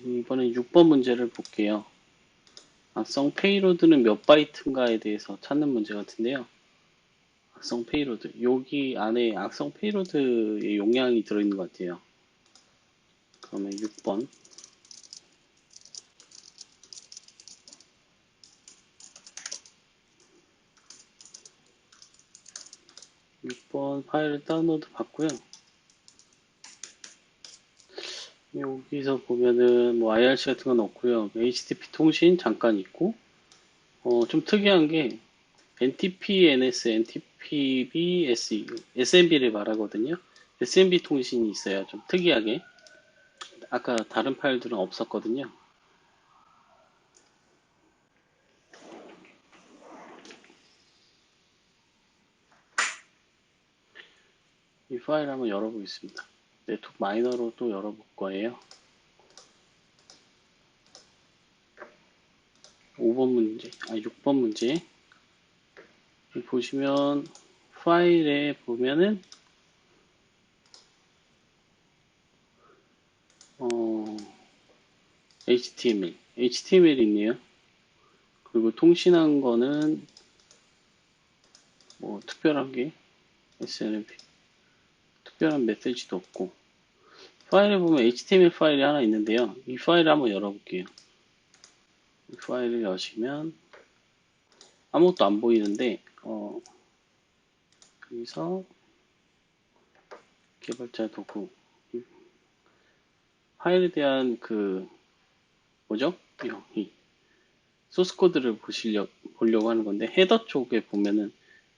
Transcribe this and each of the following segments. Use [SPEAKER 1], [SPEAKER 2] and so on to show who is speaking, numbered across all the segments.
[SPEAKER 1] 이번엔 6번 문제를 볼게요. 악성 페이로드는 몇 바이트인가에 대해서 찾는 문제 같은데요. 악성 페이로드. 여기 안에 악성 페이로드의 용량이 들어있는 것 같아요. 그러면 6번. 6번 파일을 다운로드 받고요. 여기서 보면은 뭐 IRC 같은 건 없고요. HTTP 통신 잠깐 있고, 좀 특이한 게 NTP, NS, NTPB, SE, SMB를 말하거든요. SMB 통신이 있어요. 좀 특이하게. 아까 다른 파일들은 없었거든요. 이 파일 한번 열어보겠습니다. 네트워크 마이너로 또 열어볼 거예요. 5번 문제, 6번 문제. 보시면 파일에 보면은 어, HTML 이 있네요. 그리고 통신한 거는 뭐 특별한 게 SNMP, 특별한 메시지도 없고 파일에 보면 HTML 파일이 하나 있는데요. 이 파일을 한번 열어볼게요. 이 파일을 여시면 아무것도 안 보이는데 여기서 개발자 도구 파일에 대한 그 뭐죠? 이 소스 코드를 보려고 하는 건데 헤더 쪽에 보면은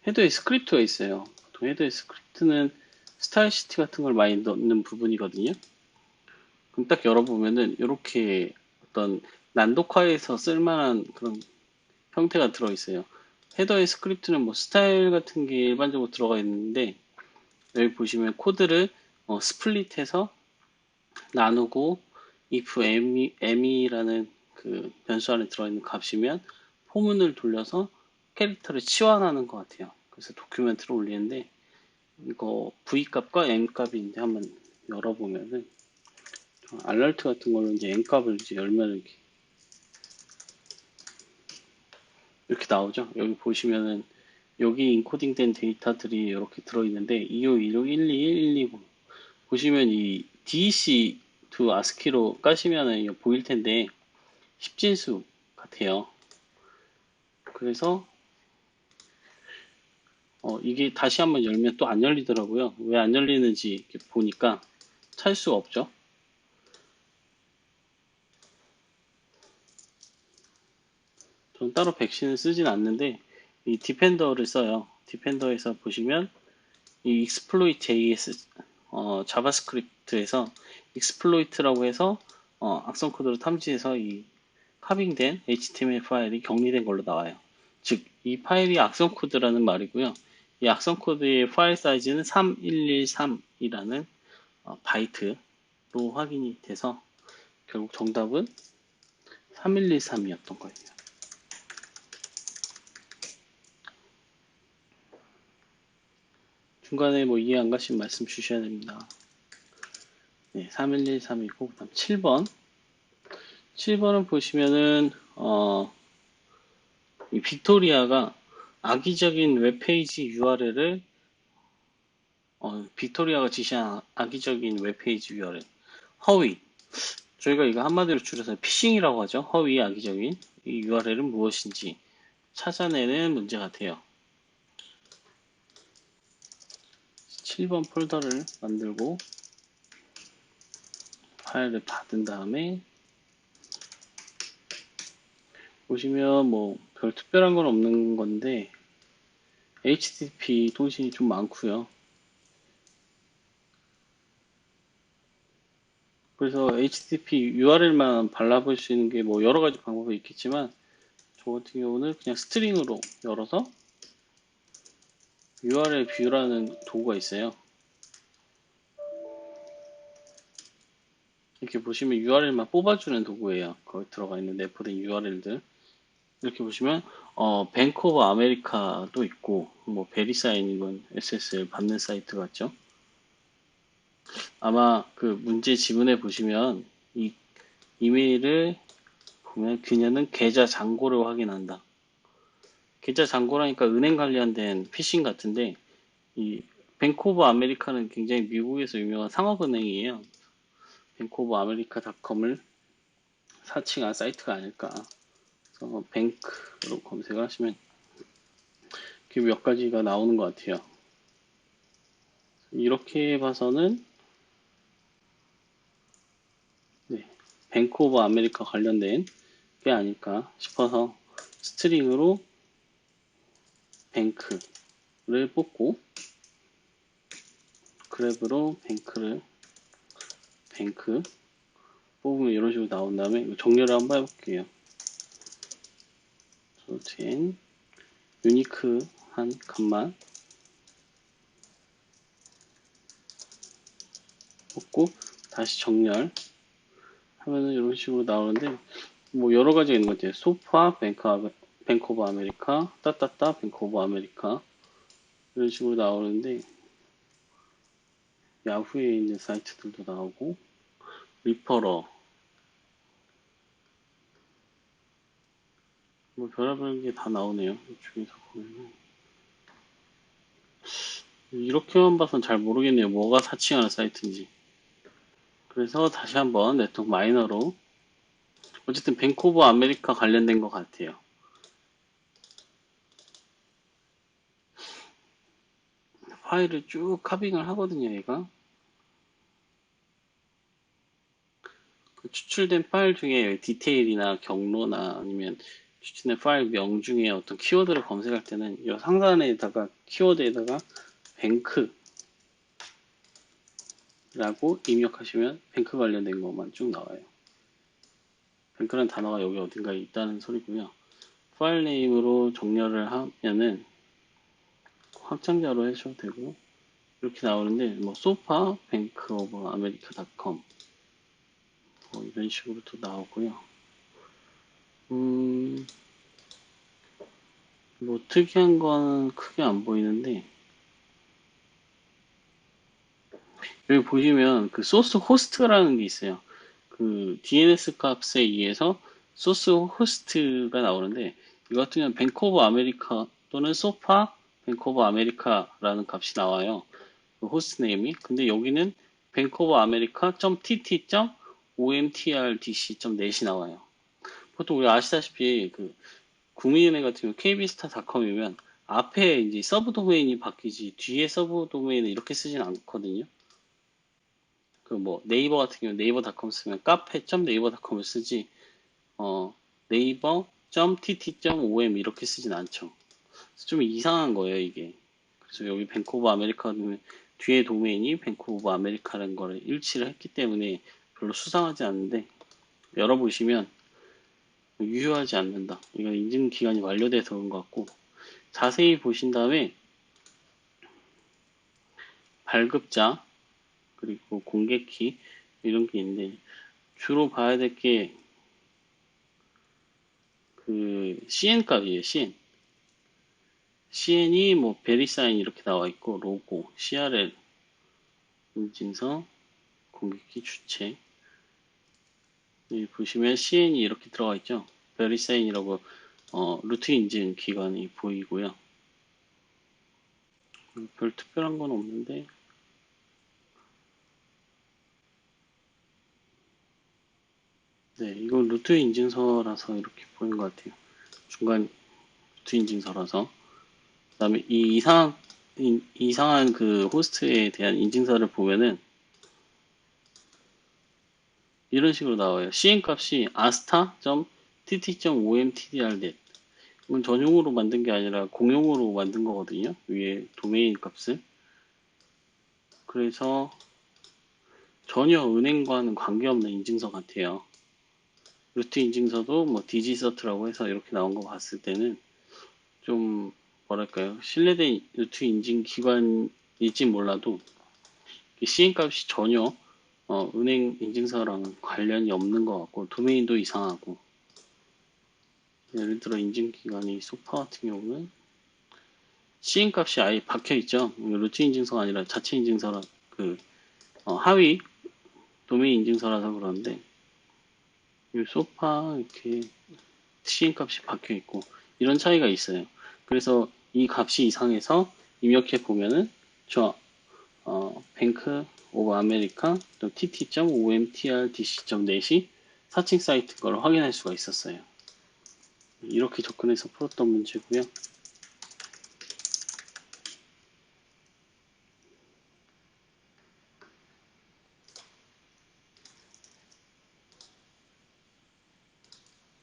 [SPEAKER 1] 헤더에 스크립트가 있어요. 보통 헤더에 스크립트는 스타일 시트 같은 걸 많이 넣는 부분이거든요. 그럼 딱 열어보면은 이렇게 어떤 난독화해서 쓸만한 그런 형태가 들어있어요. 헤더의 스크립트는 뭐 스타일 같은 게 일반적으로 들어가 있는데 여기 보시면 코드를 스플릿해서 나누고 if m이라는 그 변수 안에 들어있는 값이면 포문을 돌려서 캐릭터를 치환하는 것 같아요. 그래서 도큐멘트를 올리는데 이거 v 값과 m 값인데 한번 열어보면은 알러트 같은 걸로 이제 m 값을 이제 열면 이렇게 나오죠. 여기 보시면은 여기 인코딩된 데이터들이 이렇게 들어있는데 2516, 121, 120 보시면 이 DEC to ASCII로 까시면은 이거 보일 텐데 10진수 같아요. 그래서 이게 다시 한번 열면 또 안 열리더라고요. 왜 안 열리는지 이렇게 보니까 찾을 수가 없죠. 저는 따로 백신을 쓰진 않는데 이 디펜더를 써요. 디펜더에서 보시면 이 exploit JS 자바스크립트에서 exploit라고 해서 악성 코드를 탐지해서 이 카빙된 HTML 파일이 격리된 걸로 나와요. 즉, 이 파일이 악성 코드라는 말이고요. 이 악성 코드의 파일 사이즈는 3113이라는 바이트로 확인이 돼서 결국 정답은 3113이었던 거예요. 중간에 뭐 이해 안 가시면 말씀 주셔야 됩니다. 네, 3113이고 그다음 7번. 7번은 보시면은 이 빅토리아가 악의적인 웹페이지 URL을 빅토리아가 지시한 악의적인 웹페이지 URL 허위 저희가 이거 한마디로 줄여서 피싱이라고 하죠. 허위 악의적인 이 URL은 무엇인지 찾아내는 문제 같아요. 7번 폴더를 만들고 파일을 닫은 다음에 보시면 뭐 별 특별한 건 없는 건데 HTTP 통신이 좀 많고요. 그래서 HTTP URL만 발라볼 수 있는 게 뭐 여러 가지 방법이 있겠지만 저 같은 경우는 그냥 스트링으로 열어서 URL 뷰라는 도구가 있어요. 이렇게 보시면 URL만 뽑아주는 도구예요. 거기 들어가 있는 내포된 URL들. 이렇게 보시면 뱅크 오브 아메리카도 있고 뭐 베리사인 이건 SSL 받는 사이트 같죠. 아마 그 문제 지문에 보시면 이 이메일을 보면 그녀는 계좌 잔고를 확인한다. 계좌 잔고라니까 은행 관련된 피싱 같은데 이 뱅크 오브 아메리카는 굉장히 미국에서 유명한 상업은행이에요. 뱅크 오브 아메리카닷컴을 사칭한 사이트가 아닐까. 그래서 뱅크로 검색을 하시면 그 몇 가지가 나오는 것 같아요. 이렇게 봐서는 네, 뱅크 오브 아메리카 관련된 게 아닐까 싶어서 스트링으로 뱅크를 뽑고 그랩으로 뱅크 뽑으면 이런 식으로 나온 다음에 정렬을 한번 해볼게요. 된 유니크한 값만 뽑고 다시 정렬 하면은 이런 식으로 나오는데 뭐 여러 가지가 있는 것 같아요. 소파 뱅크 오브 아메리카 따따따 뱅크 오브 아메리카 이런 식으로 나오는데 야후에 있는 사이트들도 나오고 리퍼러 뭐 별의별 게 다 나오네요. 이쪽에서 보면 이렇게만 봐선 잘 모르겠네요. 뭐가 사칭하는 사이트인지. 그래서 다시 한번 네트워크 마이너로 어쨌든 뱅크 오브 아메리카 관련된 것 같아요. 파일을 쭉 카빙을 하거든요, 얘가. 그 추출된 파일 중에 디테일이나 경로나 아니면 추출된 파일 명 중에 어떤 키워드를 검색할 때는 이 상단에다가 키워드에다가 뱅크라고 입력하시면 뱅크 관련된 것만 쭉 나와요. 뱅크라는 단어가 여기 어딘가에 있다는 소리고요. 파일 네임으로 정렬을 하면은 확장자로 해줘도 되고 이렇게 나오는데 뭐 소파 뱅크 오브 아메리카닷컴 뭐 이런 식으로 또 나오고요. 뭐 특이한 건 크게 안 보이는데 여기 보시면 그 소스 호스트라는 게 있어요. 그 DNS 값에 의해서 소스 호스트가 나오는데 이거 같은 경우는 뱅크 오브 아메리카 또는 소파 뱅크 오브 아메리카라는 값이 나와요. 그 호스트 네임이. 근데 여기는 뱅크 오브 아메리카.tt.omtrdc.net이 나와요. 보통 우리 아시다시피 그 국민은행 같은 경우 kbstar.com이면 앞에 이제 서브 도메인이 바뀌지 뒤에 서브 도메인을 이렇게 쓰진 않거든요. 그 뭐 네이버 같은 경우 네이버닷컴 쓰면 카페.네이버닷컴을 쓰지 네이버.tt.om 이렇게 쓰진 않죠. 좀 이상한 거예요 이게. 그래서 여기 뱅크 오브 아메리카는 뒤에 도메인이 뱅크 오브 아메리카라는 거를 일치를 했기 때문에 별로 수상하지 않는데 열어보시면 유효하지 않는다. 이거 인증 기간이 완료돼서 그런 것 같고 자세히 보신 다음에 발급자 그리고 공개키 이런 게 있는데 주로 봐야 될 게 그 CN 값이에요. CN이 뭐 베리사인 이렇게 나와 있고 로고, CRL 인증서, 공개키 주체 여기 보시면 CN이 이렇게 들어가 있죠. 베리사인이라고 루트 인증 기관이 보이고요. 별 특별한 건 없는데 네, 이건 루트 인증서라서 이렇게 보이는 것 같아요. 중간 루트 인증서라서 그 다음에 이 이상한 그 호스트에 대한 인증서를 보면은 이런 식으로 나와요. CN 값이 asta.tt.omtdr.net 이건 전용으로 만든 게 아니라 공용으로 만든 거거든요. 위에 도메인 값을. 그래서 전혀 은행과는 관계없는 인증서 같아요. 루트 인증서도 뭐 디지서트라고 해서 이렇게 나온 거 봤을 때는 좀 뭐랄까요 신뢰된 루트 인증 기관일지 몰라도 CN 값이 전혀 은행 인증서랑 관련이 없는 것 같고 도메인도 이상하고 예를 들어 인증기관이 소파 같은 경우는 CN 값이 아예 박혀 있죠. 루트 인증서가 아니라 자체 인증서라 그 하위 도메인 인증서라서 그러는데 이 소파 이렇게 시인 값이 박혀 있고 이런 차이가 있어요. 그래서 이 값이 이상해서 입력해 보면은 저 뱅크 오브 아메리카 tt.omtrdc.net이 사칭 사이트인 걸 확인할 수가 있었어요. 이렇게 접근해서 풀었던 문제고요.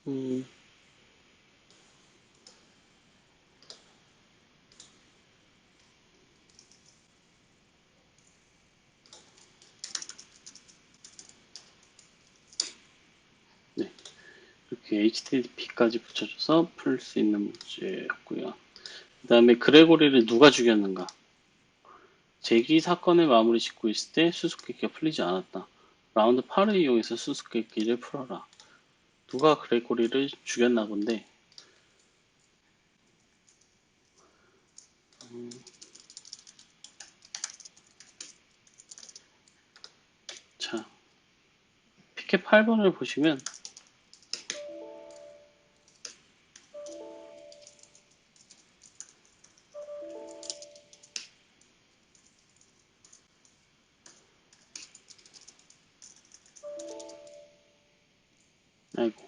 [SPEAKER 1] 음, 네. 이렇게 HTTP까지 붙여줘서 풀 수 있는 문제였고요. 그 다음에 그레고리를 누가 죽였는가? 제기 사건의 마무리 짓고 있을 때 수수께끼가 풀리지 않았다. 라운드 8을 이용해서 수수께끼를 풀어라. 누가 그레고리를 죽였나 본데, 자, 피켓 8번을 보시면, 아이고,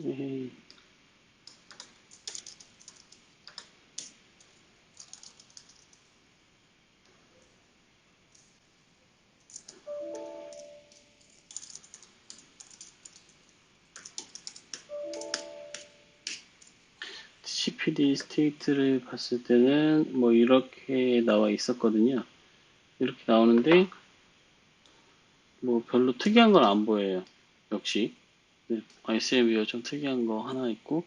[SPEAKER 1] 에이, TCPD 스테이트를 봤을 때는 뭐 이렇게 나와 있었거든요. 이렇게 나오는데, 뭐 별로 특이한 건 안 보여요. 역시. 네, ICM이가 좀 특이한 거 하나 있고,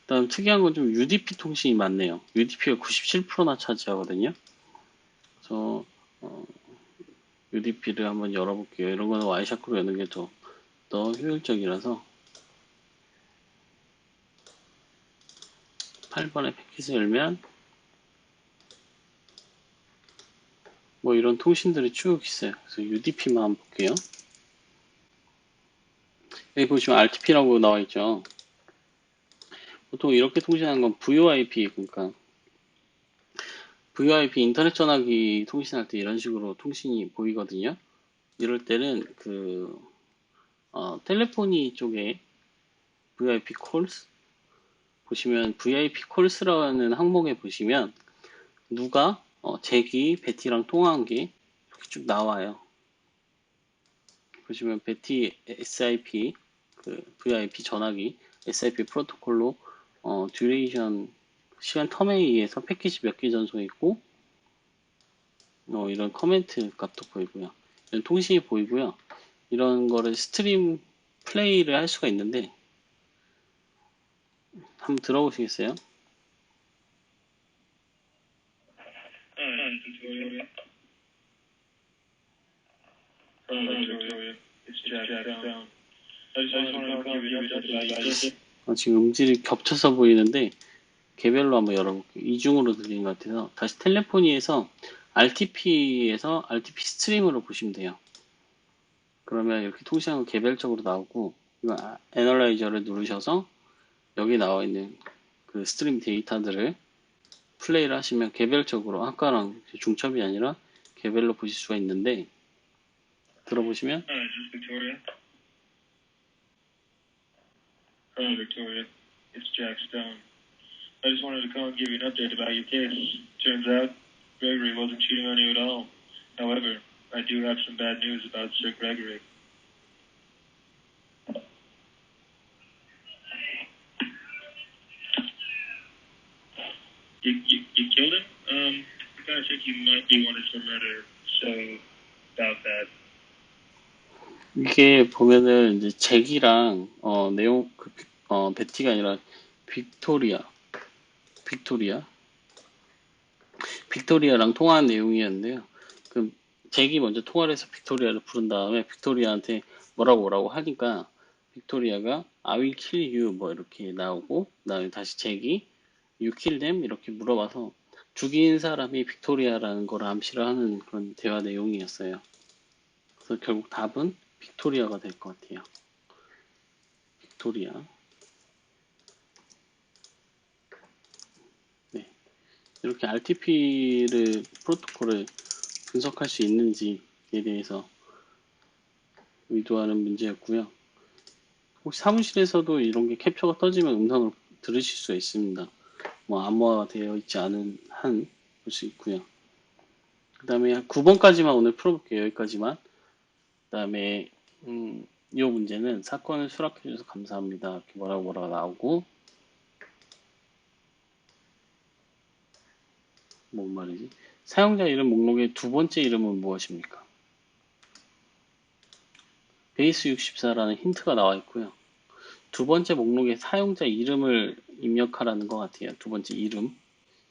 [SPEAKER 1] 그다음 특이한 건 좀 UDP 통신이 많네요. UDP가 97%나 차지하거든요. 그래서 UDP를 한번 열어볼게요. 이런 거는 와이샤크로 여는 게 더 효율적이라서 8번에 패킷을 열면 뭐 이런 통신들이 쭉 있어요. 그래서 UDP만 한번 볼게요. 여기 보시면 RTP라고 나와 있죠. 보통 이렇게 통신하는 건 VoIP, 그러니까 VoIP 인터넷 전화기 통신할 때 이런 식으로 통신이 보이거든요. 이럴 때는 텔레포니 쪽에 VIP 콜스 보시면 VIP 콜스라는 항목에 보시면 누가 잭이 베티랑 통화한 게 이렇게 쭉 나와요. 보시면 베티 SIP 그 VIP 전화기 SIP 프로토콜로 듀레이션 시간 텀에 의해서 패킷이 몇 개 전송했고 이런 커멘트 값도 보이고요. 이런 통신이 보이고요. 이런 거를 스트림 플레이를 할 수가 있는데 한번 들어보시겠어요? 지금 음질이 겹쳐서 보이는데 개별로 한번 열어볼게요. 이중으로 들리는 것 같아서 다시 텔레포니에서 RTP에서 RTP 스트림으로 보시면 돼요. 그러면 이렇게 통신하는 거 개별적으로 나오고 이거 애널라이저를 누르셔서 여기 나와 있는 그 스트림 데이터들을 플레이를 하시면 개별적으로 아까랑 중첩이 아니라 개별로 보실 수가 있는데 들어보시면 Hello, Victoria. It's Jack Stone. I just wanted to call and give you an update about your case. Turns out, Gregory wasn't cheating on you at all. However, I do have some bad news about Sir Gregory. You killed him? I kind of think you might be wanted for murder, so about that. 이게 보면은 이제 잭이랑 내용 베티가 아니라 빅토리아 빅토리아 빅토리아랑 통화한 내용이었는데요. 그 잭이 먼저 통화를 해서 빅토리아를 부른 다음에 빅토리아한테 뭐라고 하니까 빅토리아가 I will kill you 뭐 이렇게 나오고 그다음에 다시 잭이 You kill them 이렇게 물어봐서 죽인 사람이 빅토리아라는 걸 암시를 하는 그런 대화 내용이었어요. 그래서 결국 답은 빅토리아가 될 것 같아요. 빅토리아. 네. 이렇게 RTP를 프로토콜을 분석할 수 있는지에 대해서 의도하는 문제였고요. 혹시 사무실에서도 이런 게 캡처가 떠지면 음성을 들으실 수 있습니다. 뭐 암호화되어 있지 않은 한 볼 수 있고요. 그 다음에 9번까지만 오늘 풀어볼게요. 여기까지만. 그 다음에 이 문제는 사건을 수락해주셔서 감사합니다. 이렇게 뭐라고 나오고 뭔 말이지? 사용자 이름 목록의 두 번째 이름은 무엇입니까? 베이스 64라는 힌트가 나와 있고요. 두 번째 목록에 사용자 이름을 입력하라는 것 같아요. 두 번째 이름.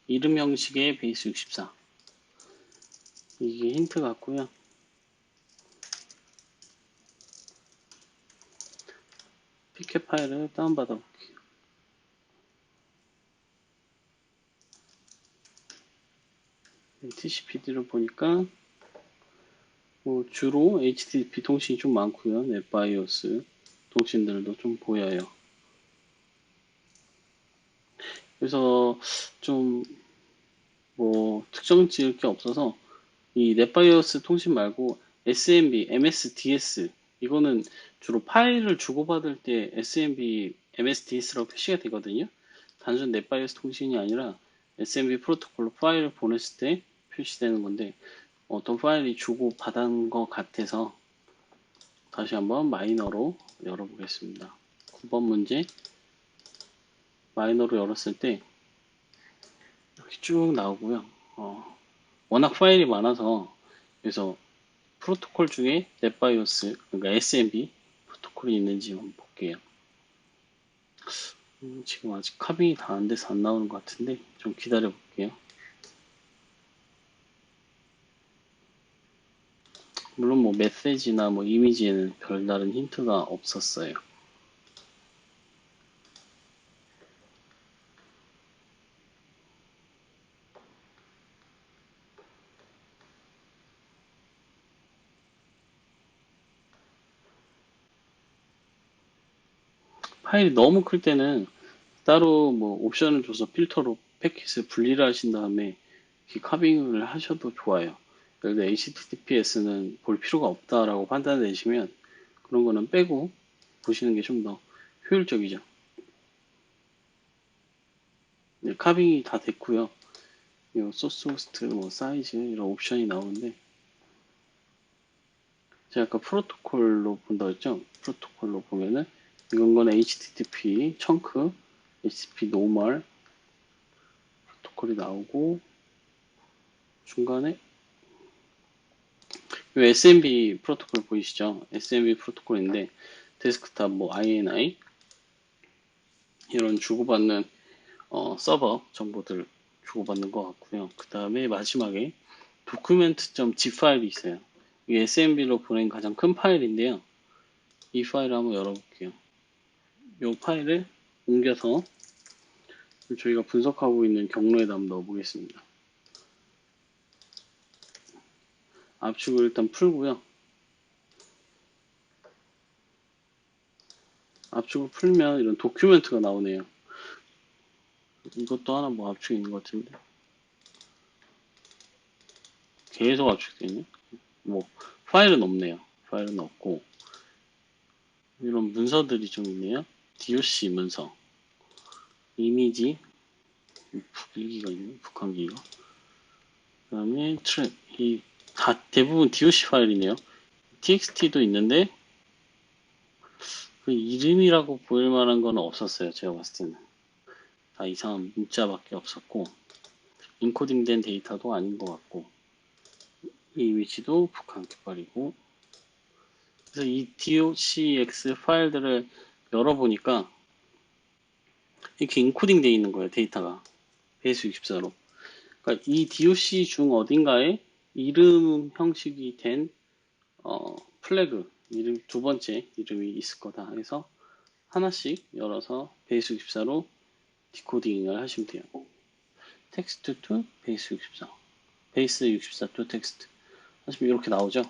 [SPEAKER 1] 이름 형식의 베이스 64. 이게 힌트 같고요. 피켓 파일을 다운받아 볼게요. TCPD를 보니까 뭐 주로 HTTP 통신이 좀 많고요. 넷바이오스 통신들도 좀 보여요. 그래서 좀 뭐 특정 지을 게 없어서 이 넷바이오스 통신 말고 SMB, MSDS 이거는 주로 파일을 주고받을 때 SMB, MSDS라고 표시가 되거든요. 단순 넷바이오스 통신이 아니라 SMB 프로토콜로 파일을 보냈을 때 표시되는 건데 어떤 파일이 주고받은 것 같아서 다시 한번 마이너로 열어보겠습니다. 9번 문제 마이너로 열었을 때 이렇게 쭉 나오고요. 워낙 파일이 많아서 그래서 프로토콜 중에 넷바이오스 그러니까 SMB 프로토콜이 있는지 한번 볼게요. 지금 아직 카빙이 다 안 돼서 안 나오는 것 같은데 좀 기다려 볼게요. 물론 뭐 메시지나 뭐 이미지에는 별다른 힌트가 없었어요. 파일이 너무 클 때는 따로 뭐 옵션을 줘서 필터로 패킷을 분리를 하신 다음에 카빙을 하셔도 좋아요. 예를 들어 HTTPS는 볼 필요가 없다라고 판단되시면 그런 거는 빼고 보시는 게 좀 더 효율적이죠. 네, 카빙이 다 됐고요. 소스 호스트, 뭐 사이즈 이런 옵션이 나오는데 제가 아까 프로토콜로 본다 했죠? 프로토콜로 보면은 이건 건 HTTP 청크, HTTP 노멀 프로토콜이 나오고 중간에 이 SMB 프로토콜 보이시죠? SMB 프로토콜인데 데스크탑 뭐 INI 이런 주고받는 서버 정보들 주고받는 것 같고요. 그 다음에 마지막에 document.zip 파일이 있어요. 이게 SMB로 보낸 가장 큰 파일인데요. 이 파일을 한번 열어볼게요. 이 파일을 옮겨서 저희가 분석하고 있는 경로에다 한번 넣어보겠습니다. 압축을 일단 풀고요. 압축을 풀면 이런 도큐멘트가 나오네요. 이것도 하나 뭐 압축이 있는 것 같은데. 계속 압축되어 있네. 뭐 파일은 없네요. 파일은 없고 이런 문서들이 좀 있네요. DOC 문서, 이미지, 북일기가 있네. 북한기가. 그다음에 트랙, 이 다 대부분 DOC 파일이네요. TXT도 있는데 그 이름이라고 보일 만한 건 없었어요. 제가 봤을 때는 다 이상한 문자밖에 없었고 인코딩된 데이터도 아닌 것 같고 이 이미지도 북한 깃발이고 그래서 이 docx 파일들을 열어보니까 이렇게 인코딩 되어 있는 거예요. 데이터가 베이스 64로. 그러니까 이 doc 중 어딘가에 이름 형식이 된 플래그 이름 두 번째 이름이 있을 거다 해서 하나씩 열어서 베이스 64로 디코딩을 하시면 돼요. 텍스트 to 베이스 64, 베이스 64 to 텍스트 하시면 이렇게 나오죠.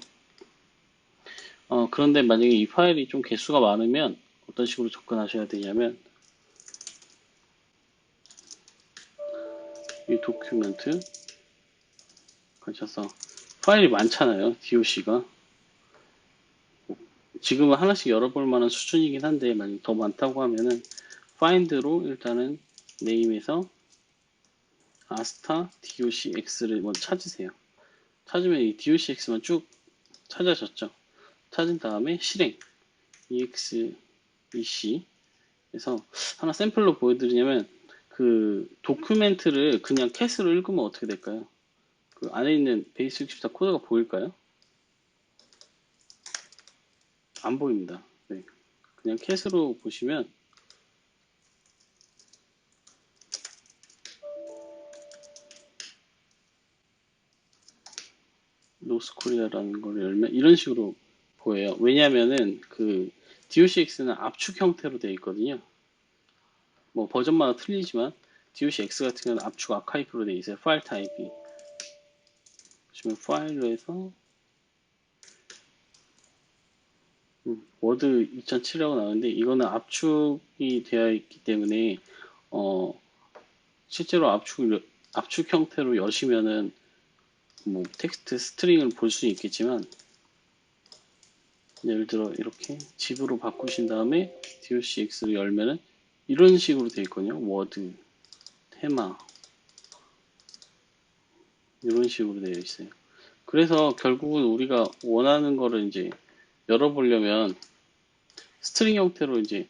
[SPEAKER 1] 그런데 만약에 이 파일이 좀 개수가 많으면 어떤 식으로 접근하셔야 되냐면 이 도큐멘트 가셔서 파일이 많잖아요. doc가 지금은 하나씩 열어볼 만한 수준이긴 한데 만약 더 많다고 하면은 find로 일단은 name에서 asta docx를 먼저 찾으세요. 찾으면 이 docx만 쭉 찾아졌죠. 찾은 다음에 실행 exec 그래서 하나 샘플로 보여드리냐면 그 도큐멘트를 그냥 캣으로 읽으면 어떻게 될까요? 그 안에 있는 베이스 64 코드가 보일까요? 안 보입니다. 네. 그냥 캣으로 보시면 노스코리아라는 걸 열면 이런 식으로 보여요. 왜냐면은 그 docx는 압축 형태로 되어 있거든요. 뭐 버전마다 틀리지만 docx 같은 경우는 압축 아카이브로 되어 있어요. 파일 타입이. 보시면 파일로 해서 워드 2007이라고 나오는데 이거는 압축이 되어 있기 때문에 실제로 압축 형태로 여시면은 뭐 텍스트 스트링을 볼 수 있겠지만 예를 들어 이렇게 집으로 바꾸신 다음에 docx를 열면은 이런 식으로 되어 있거든요. 워드, 테마 이런 식으로 되어 있어요. 그래서 결국은 우리가 원하는 거를 이제 열어보려면 스트링 형태로 이제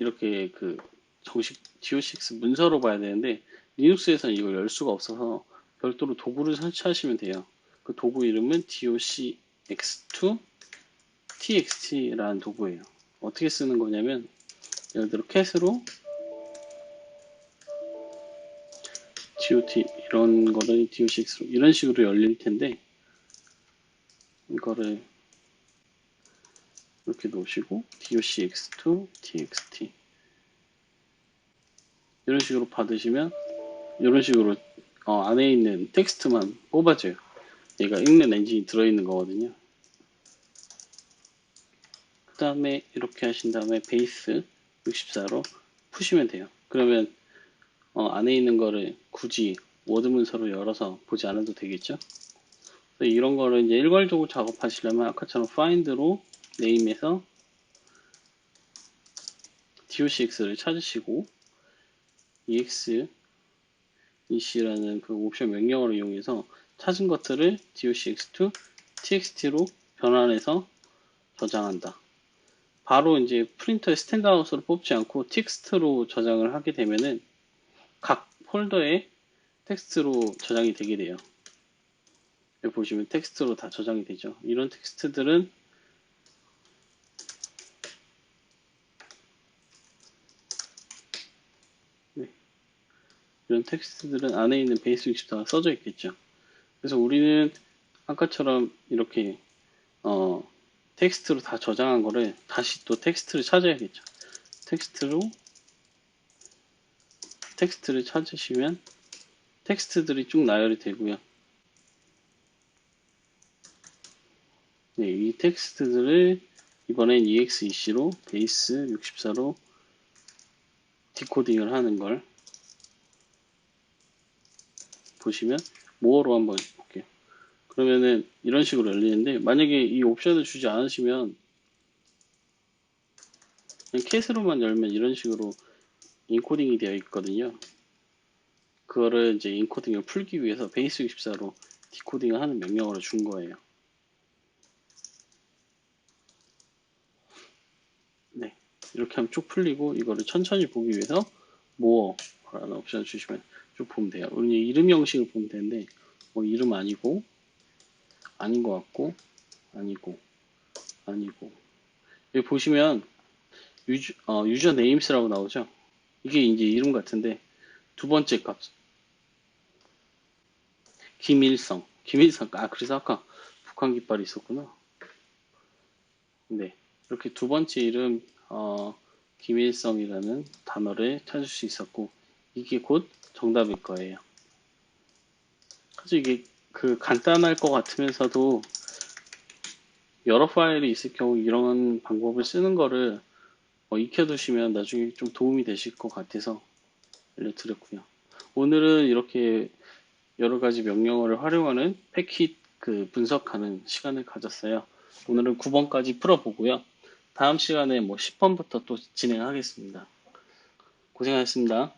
[SPEAKER 1] 이렇게 그 정식 docx 문서로 봐야 되는데 리눅스에서는 이걸 열 수가 없어서 별도로 도구를 설치하시면 돼요. 그 도구 이름은 docx2 txt라는 도구예요. 어떻게 쓰는 거냐면 예를 들어 캣으로 dot 이런 거를 docx로 이런 식으로 열릴 텐데 이거를 이렇게 놓으시고 docx2 txt 이런 식으로 받으시면 이런 식으로 안에 있는 텍스트만 뽑아줘요. 얘가 읽는 엔진이 들어있는 거거든요. 그 다음에 이렇게 하신 다음에 베이스 64로 푸시면 돼요. 그러면 안에 있는 거를 굳이 워드 문서로 열어서 보지 않아도 되겠죠. 이런 거를 이제 일괄적으로 작업하시려면 아까처럼 find로 name에서 docx를 찾으시고 exec라는 그 옵션 명령어를 이용해서 찾은 것들을 docx2 txt로 변환해서 저장한다. 바로 이제 프린터에 스탠드아웃으로 뽑지 않고 텍스트로 저장을 하게 되면은 각 폴더에 텍스트로 저장이 되게 돼요. 여기 보시면 텍스트로 다 저장이 되죠. 이런 텍스트들은 이런 텍스트들은 안에 있는 베이스 64가 써져 있겠죠. 그래서 우리는 아까처럼 이렇게 텍스트로 다 저장한 거를 다시 또 텍스트를 찾아야겠죠. 텍스트를 찾으시면 텍스트들이 쭉 나열이 되고요. 네, 이 텍스트들을 이번엔 exec로 베이스 64로 디코딩을 하는 걸 보시면 모어로 한번 볼게요. 그러면은 이런 식으로 열리는데 만약에 이 옵션을 주지 않으시면 그냥 캣으로만 열면 이런 식으로 인코딩이 되어 있거든요. 그거를 이제 인코딩을 풀기 위해서 베이스 64로 디코딩을 하는 명령어를 준 거예요. 네, 이렇게 하면 쭉 풀리고 이거를 천천히 보기 위해서 more라는 옵션을 주시면 쭉 보면 돼요. 우리 이름 형식을 보면 되는데 뭐 이름 아니고 아닌 것 같고 아니고 아니고 여기 보시면 유저 네임스라고 나오죠. 이게 이제 이름 같은데 두 번째 값 김일성 그래서 아까 북한 깃발이 있었구나. 네, 이렇게 두 번째 이름 김일성이라는 단어를 찾을 수 있었고 이게 곧 정답일 거예요. 그래서 이게 그 간단할 것 같으면서도 여러 파일이 있을 경우 이런 방법을 쓰는 거를 익혀두시면 나중에 좀 도움이 되실 것 같아서 알려드렸고요. 오늘은 이렇게 여러 가지 명령어를 활용하는 패킷 그 분석하는 시간을 가졌어요. 오늘은 9번까지 풀어보고요. 다음 시간에 뭐 10번부터 또 진행하겠습니다. 고생하셨습니다.